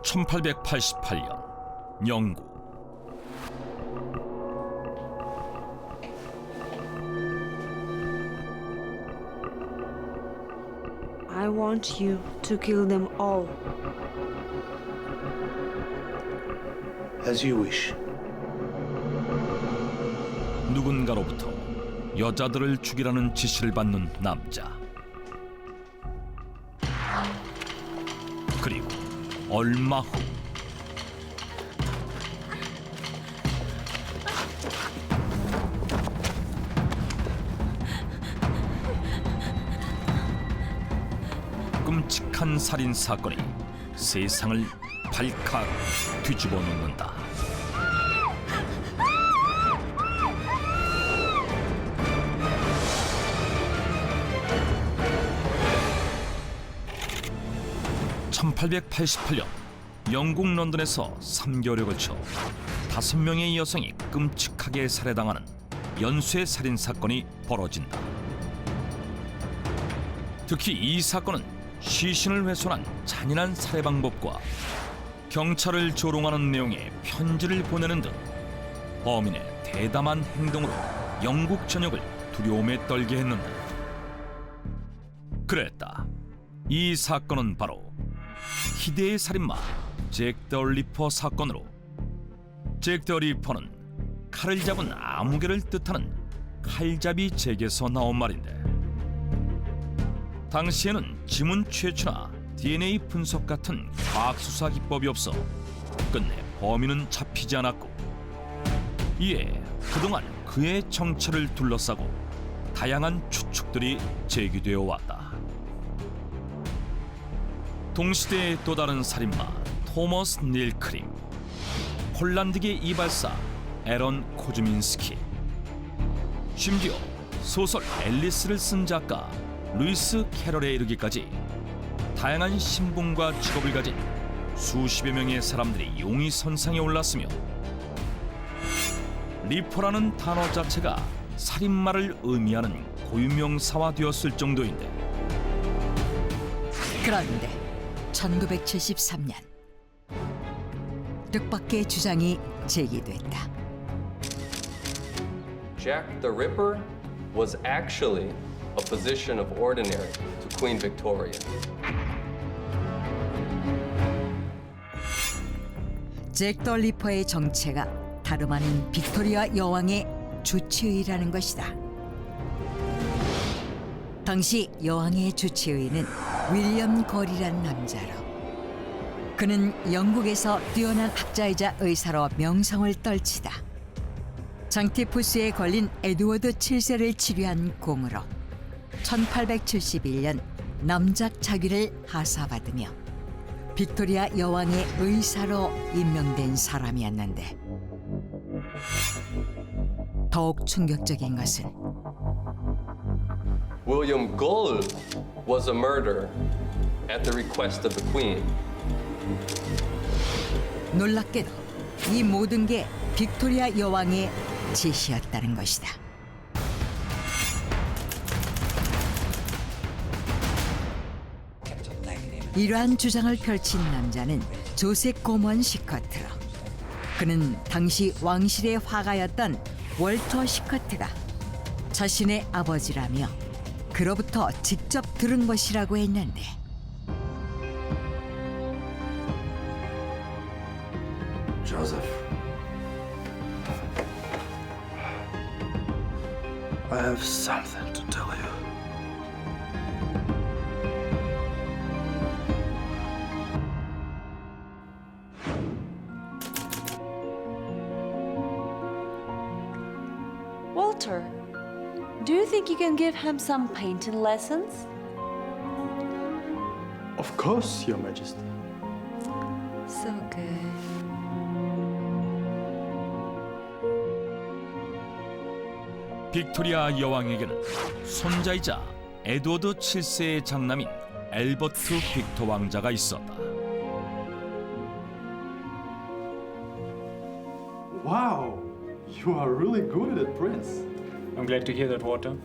1888년 영국. I want you to kill them all. As you wish. 누군가로부터 여자들을 죽이라는 지시를 받는 남자. 그리고 얼마 후 끔찍한 살인 사건이 세상을 발칵 뒤집어 놓는다. (1888년) 영국 런던에서 3개월에 걸쳐 5명의 여성이 끔찍하게 살해당하는 연쇄 살인 사건이 벌어진다. 특히 이 사건은 시신을 훼손한 잔인한 살해 방법과 경찰을 조롱하는 내용의 편지를 보내는 등 범인의 대담한 행동으로 영국 전역을 두려움에 떨게 했는다. 그랬다. 이 사건은 바로 희대의 살인마 잭 더 리퍼 사건으로, 잭 더 리퍼는 칼을 잡은 아무개를 뜻하는 칼잡이 잭에서 나온 말인데, 당시에는 지문 채취나 DNA 분석 같은 과학수사 기법이 없어 끝내 범인은 잡히지 않았고, 이에 그동안 그의 정체를 둘러싸고 다양한 추측들이 제기되어 왔다. 동시대의 또 다른 살인마 토머스 닐 크림, 폴란드계 이발사 에런 코즈민스키, 심지어 소설 앨리스를 쓴 작가 루이스 캐럴에 이르기까지 다양한 신분과 직업을 가진 수십여 명의 사람들이 용의 선상에 올랐으며, 리퍼라는 단어 자체가 살인마를 의미하는 고유명사화되었을 정도인데, 그런데 1973년 뜻밖의 주장이 제기됐다. Jack the Ripper was actually a physician of ordinary to Queen Victoria. 잭 더 리퍼의 정체가 다름 아닌 빅토리아 여왕의 주치의라는 것이다. 당시 여왕의 주치의는 윌리엄 거리라는 남자로, 그는 영국에서 뛰어난 학자이자 의사로 명성을 떨치다 장티푸스에 걸린 에드워드 7세를 치료한 공으로 1871년 남작 자귀를 하사받으며 빅토리아 여왕의 의사로 임명된 사람이었는데, 더욱 충격적인 것은 William Gould was a murderer at the request of the Queen. 놀랍게도 이 모든 게 빅토리아 여왕의 지시였다는 것이다. 이러한 주장을 펼친 남자는 조셉 고먼 시커트로, 그는 당시 왕실의 화가였던 월터 시커트가 자신의 아버지라며 그로부터 직접 들은 것이라고 했는데, Joseph. I have something to tell you. Walter, do you think you can give him some painting lessons? Of course, Your Majesty. So good. 빅토리아 여왕에게는 손자이자 에드워드 7세의 장남인 엘버트 빅터 왕자가 있었다. Wow, you are really good at it, Prince. I'm glad to hear that, Walter.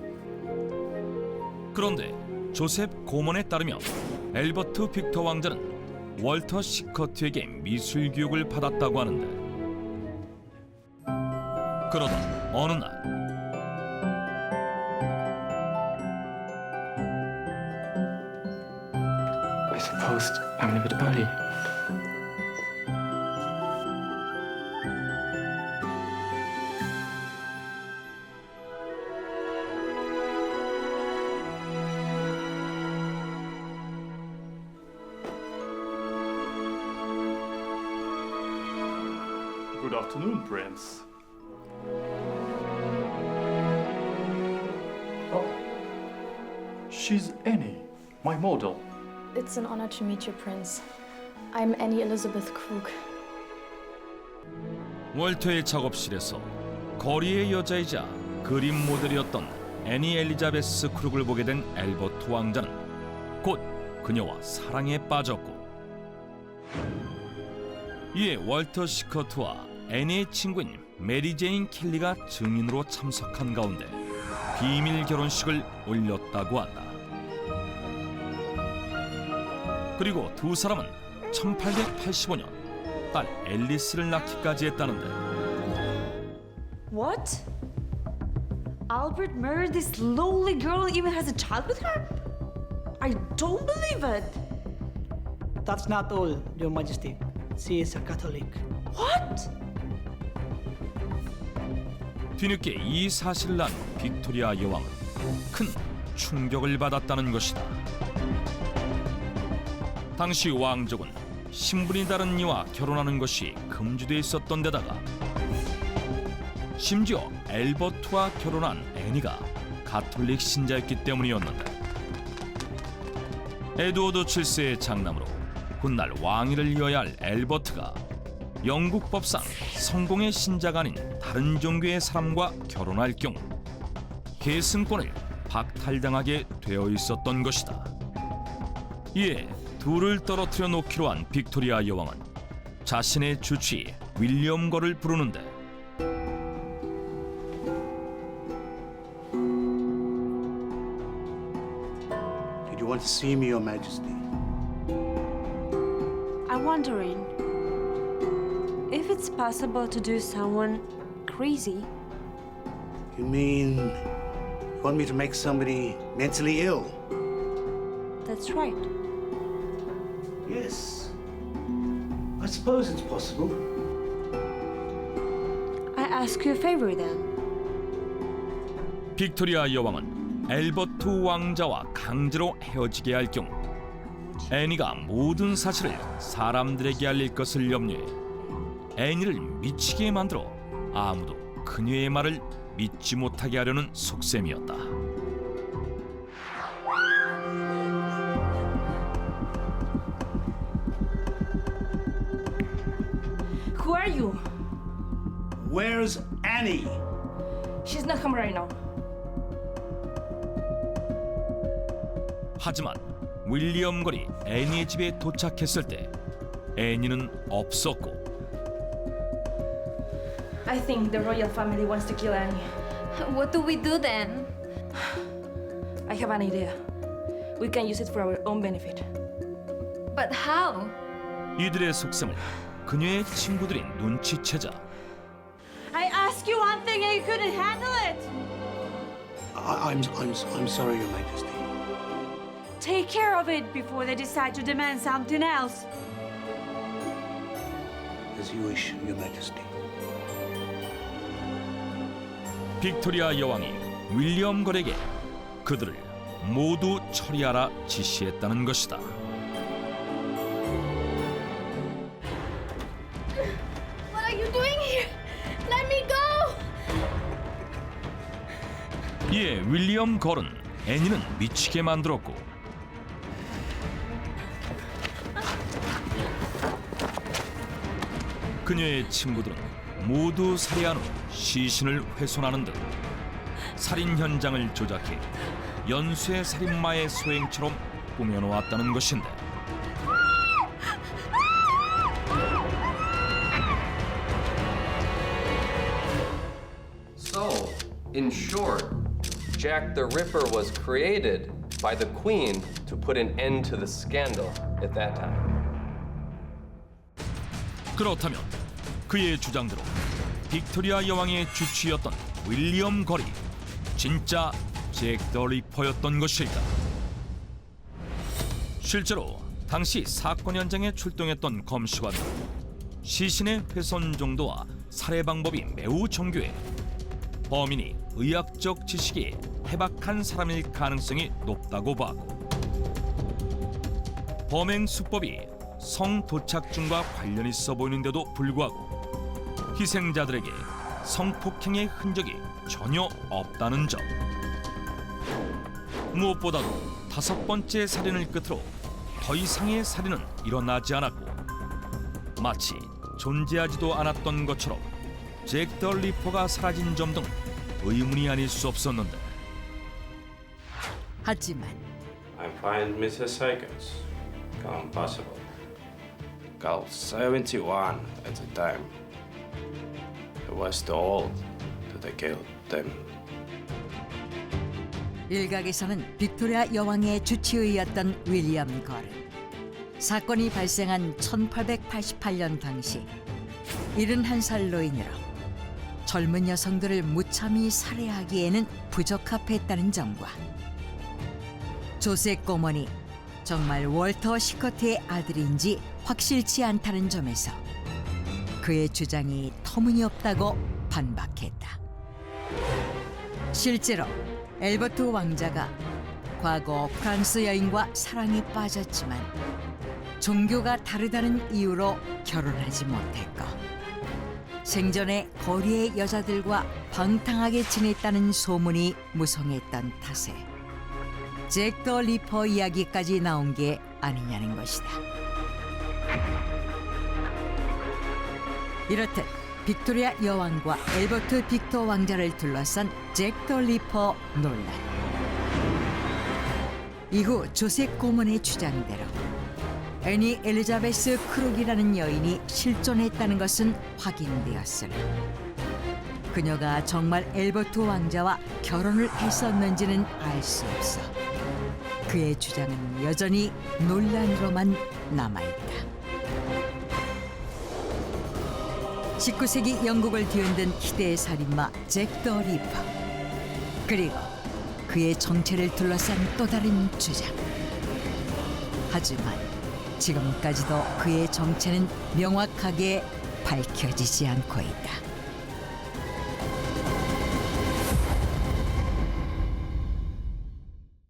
그런데 조셉 고먼에 따르면 엘버트 빅터 왕자는 월터 시커트에게 미술 교육을 받았다고 하는데 그러던 어느 날 I suppose I'm a bit early. Good afternoon, Prince. Oh, she's Annie, my model. It's an honor to meet you, Prince. I'm Annie Elizabeth Krug. 월터의 작업실에서 거리의 여자이자 그림 모델이었던 애니 엘리자베스 크룩을 보게 된 엘버트 왕자는 곧 그녀와 사랑에 빠졌고 이에 월터 시커트와 애니의 친구인 메리 제인 켈리가 증인으로 참석한 가운데 비밀 결혼식을 올렸다고 한다. 그리고 두 사람은 1885년 딸 앨리스를 낳기까지 했다는데 What? Albert married this lowly girl and even has a child with her? I don't believe it. That's not all, Your Majesty. She is a Catholic. What? 뒤늦게 이 사실을 안 빅토리아 여왕은 큰 충격을 받았다는 것이다. 당시 왕족은 신분이 다른 이와 결혼하는 것이 금지돼 있었던 데다가 심지어 엘버트와 결혼한 애니가 가톨릭 신자였기 때문이었는데 에드워드 7세의 장남으로 훗날 왕위를 이어야 할 엘버트가 영국 법상 성공의 신자가 아닌 다른 종교의 사람과 결혼할 경우 계승권을 박탈당하게 되어 있었던 것이다. 이에 둘을 떨어뜨려 놓기로 한 빅토리아 여왕은 자신의 주치 윌리엄 거를 부르는데 Did you want to see me, Your Majesty? I'm wondering if it's possible to do someone crazy. You mean you want me to make somebody mentally ill? That's right. Yes. I suppose it's possible. I ask you a favor then. 빅토리아 여왕은 엘버트 왕자와 강제로 헤어지게 할 경우 애니가 모든 사실을 사람들에게 알릴 것을 염려해 애니를 미치게 만들어 아무도 그녀의 말을 믿지 못하게 하려는 속셈이었다. Who are you? Where's Annie? She's not home right now. 하지만 윌리엄 걸이 애니의 집에 도착했을 때 애니는 없었고 I think the royal family wants to kill Annie. What do we do then? I have an idea. We can use it for our own benefit. But how? 이들의 속셈을 그녀의 친구들이 눈치채자 I asked you one thing and you couldn't handle it. I'm sorry, Your Majesty. Take care of it before they decide to demand something else. As you wish, Your Majesty. 빅토리아 여왕이 윌리엄 걸에게 그들을 모두 처리하라 지시했다는 것이다. What are you doing here? Let me go! 이에 윌리엄 걸은 애니는 미치게 만들었고 그녀의 친구들은 모두 살해한 후 시신을 훼손하는 등 살인 현장을 조작해 연쇄 살인마의 소행처럼 꾸며놓았다는 것인데 So, in short, Jack the Ripper was created by the Queen to put an end to the scandal at that time. 그렇다면 그의 주장대로 빅토리아 여왕의 주치였던 윌리엄 걸이 진짜 잭 더 리퍼였던 것일까? 실제로 당시 사건 현장에 출동했던 검시관은 시신의 훼손 정도와 살해 방법이 매우 정교해 범인이 의학적 지식이 해박한 사람일 가능성이 높다고 봤고, 범행 수법이 성도착증과 관련 있어 보이는데도 불구하고 희생자들에게 성폭행의 흔적이 전혀 없다는 점. 무엇보다도 5번째 살인을 끝으로 더 이상의 살인은 일어나지 않았고, 마치 존재하지도 않았던 것처럼 잭 더 리퍼가 사라진 점 등 의문이 아닐 수 없었는데, 하지만 I find Mrs. Sykes impossible. Girl 71 at the time. It was too old that I killed them. 일각에서는 빅토리아 여왕의 주치의였던 윌리엄 걸은 사건이 발생한 1888년 당시 71살 노인으로 젊은 여성들을 무참히 살해하기에는 부적합했다는 점과 조세 꼬먼이 정말 월터 시커트의 아들인지 확실치 않다는 점에서 그의 주장이 터무니없다고 반박했다. 실제로 엘버트 왕자가 과거 프랑스 여인과 사랑에 빠졌지만 종교가 다르다는 이유로 결혼하지 못했고, 생전에 거리의 여자들과 방탕하게 지냈다는 소문이 무성했던 탓에 잭 더 리퍼 이야기까지 나온 게 아니냐는 것이다. 이렇듯 빅토리아 여왕과 엘버트 빅터 왕자를 둘러싼 잭 더 리퍼 논란. 이후 조셉 고먼의 주장대로 애니 엘리자베스 크룩이라는 여인이 실존했다는 것은 확인되었으나 그녀가 정말 엘버트 왕자와 결혼을 했었는지는 알 수 없어 그의 주장은 여전히 논란으로만 남아있다. 19세기 영국을 뒤흔든 희대의 살인마 잭 더 리퍼, 그리고 그의 정체를 둘러싼 또 다른 주장. 하지만 지금까지도 그의 정체는 명확하게 밝혀지지 않고 있다.